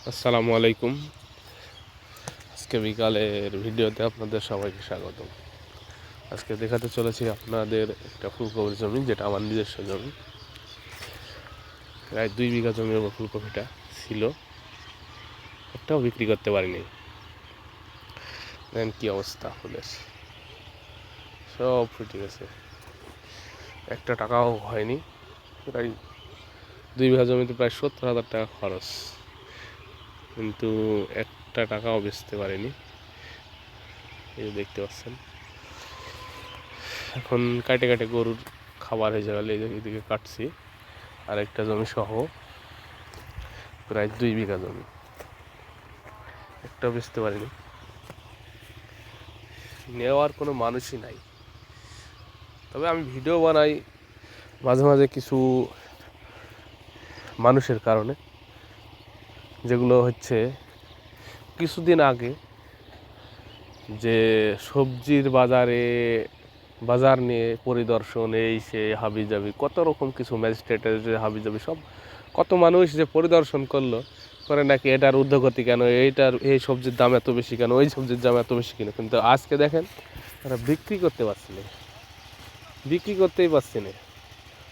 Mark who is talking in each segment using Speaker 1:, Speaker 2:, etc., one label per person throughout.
Speaker 1: আসসালামু আলাইকুম। আজকে বিকালের ভিডিওতে আপনাদের সবাইকে স্বাগতম। আজকে দেখাতে চলেছি আপনাদের একটা ফুলকপির জমি, যেটা আমার নিজস্ব জমি। প্রায় 2 বিঘা জমির ওপর ফুলকপিটা ছিল, একটাও বিক্রি করতে পারিনি। দেখেন কি অবস্থা ফুলের, সব ফুটে গেছে, একটা টাকাও হয়নি। প্রায় 2 বিঘা জমিতে প্রায় 70,000 টাকা খরচ, কিন্তু একটা টাকাও বেচতে পারিনি। এই যে দেখতে পাচ্ছেন, এখন কাটে কাটে গরুর খাবার হয়ে যাবে। এদিকে কাটছি, আর একটা জমি সহ প্রায় 2 বিঘা জমি, একটাও বেচতে পারিনি। নেওয়ার কোনো মানুষই নাই। তবে আমি ভিডিও বানাই মাঝে মাঝে কিছু মানুষের কারণে, যেগুলো হচ্ছে কিছুদিন আগে যে সবজির বাজার নিয়ে পরিদর্শন, এই সে হাবিজাবি কত রকম কিছু, ম্যাজিস্ট্রেটের যে হাবিজাবি সব কত মানুষ যে পরিদর্শন করে নাকি এটার ঊর্ধ্বগতি কেন, এই সবজির দাম এত বেশি কেন, ওই সবজির দাম এত বেশি কেন। কিন্তু আজকে দেখেন তারা বিক্রি করতেই পারছি না।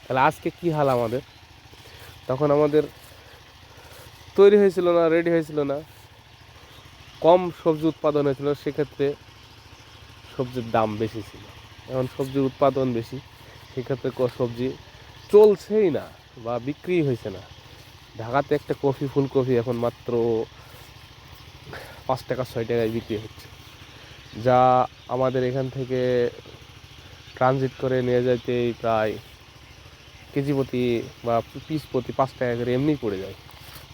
Speaker 1: তাহলে আজকে কি হাল আমাদের? তখন আমাদের তৈরি হয়েছিল না, রেডি হয়েছিল না, কম সবজি উৎপাদন হয়েছিল, সেক্ষেত্রে সবজির দাম বেশি ছিল। এখন সবজির উৎপাদন বেশি, সেক্ষেত্রে সবজি চলছেই না বা বিক্রি হয়েছে না। ঢাকাতে একটা ফুলকপি এখন মাত্র 5 টাকা 6 টাকায় বিক্রি হচ্ছে, যা আমাদের এখান থেকে ট্রানজিট করে নিয়ে যাইতেই প্রায় কেজি প্রতি বা পিস প্রতি 5 টাকা করে এমনিই পড়ে যায়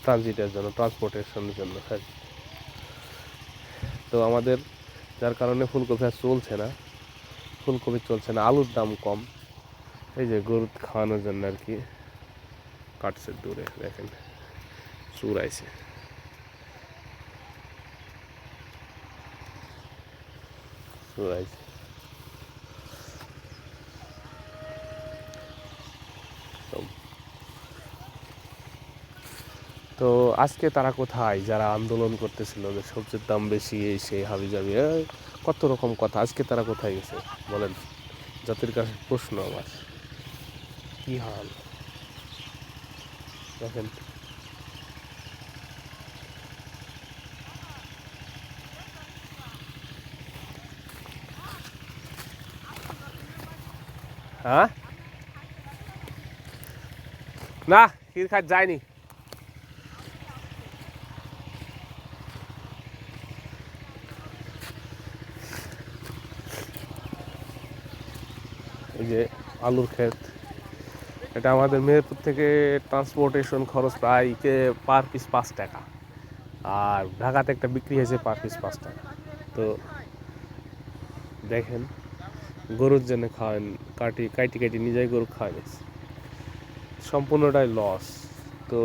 Speaker 1: ট্রানজিটের জন্য, ট্রান্সপোর্টেশনের জন্য। তো আমাদের যার কারণে ফুলকপি আর চলছে না, আলুর দাম কম। এই যে গরু খাওয়ানোর জন্য আর কি কাটছে, দূরে দেখেন চুরাইছে। তো আজকে তারা কোথায়, যারা আন্দোলন করতেছিল যে সবজির দাম বেশি, এই সেই হাবিজাবি কত রকম কথা, আজকে তারা কোথায় গেছে বলেন? জাতির কাছে প্রশ্ন আমার, কি হাল দেখেন। হ্যাঁ, না ক্ষীর খাট যায়নি। এই যে আলুর ক্ষেত, এটা আমাদের মেহেরপুর থেকে ট্রান্সপোর্টেশন খরচ প্রায় পার পিস 5 টাকা, আর ঢাকাতে একটা বিক্রি হয়েছে পার পিস 5 টাকা। তো দেখেন, গরুর জন্য খাওয়ান, কাটি নিজেই গরু খাওয়াই, সম্পূর্ণটাই লস। তো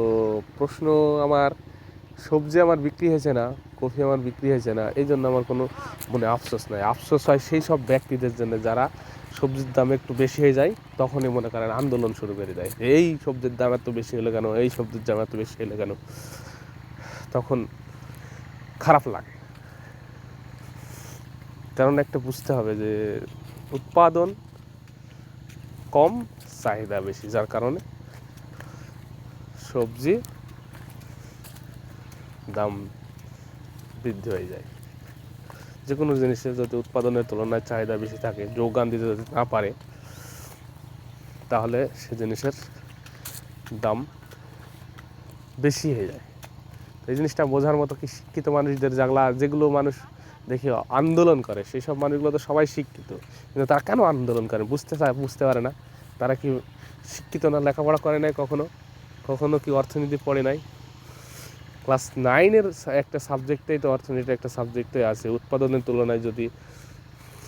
Speaker 1: প্রশ্ন আমার, সবজি আমার বিক্রি হয়েছে না, কফি আমার বিক্রি হয়েছে না, এই জন্য আমার কোনো মনে আফসোস নাই। আফসোস হয় সেই সব ব্যক্তিদের জন্য যারা সবজির দাম একটু বেশি হয়ে যায়, তখনই মনে করেন আন্দোলন শুরু করে দেয়, এই সবজির দাম এত বেশি হলো কেন, এই সবজির দাম এত বেশি হলো কেন। তখন খারাপ লাগে, কারণ একটা বুঝতে হবে যে উৎপাদন কম, চাহিদা বেশি, যার কারণে সবজি দাম বৃদ্ধি হয়ে যায়। যে কোনো জিনিসের যদি উৎপাদনের তুলনায় চাহিদা বেশি থাকে, যোগান দিতে যদি না পারে, তাহলে সে জিনিসের দাম বেশি হয়ে যায়। এই জিনিসটা বোঝার মতো কি শিক্ষিত মানুষদের, যেগুলো মানুষ দেখি আন্দোলন করে, সেই সব মানুষগুলো তো সবাই শিক্ষিত, কিন্তু তারা কেন আন্দোলন করে বুঝতে পারে না। তারা কি শিক্ষিত না, লেখাপড়া করে নাই, কখনো কি অর্থনীতি পড়ে নাই? ক্লাস 9-এর একটা সাবজেক্টেই তো অর্থনীতি একটা সাবজেক্টে আছে। উৎপাদনের তুলনায় যদি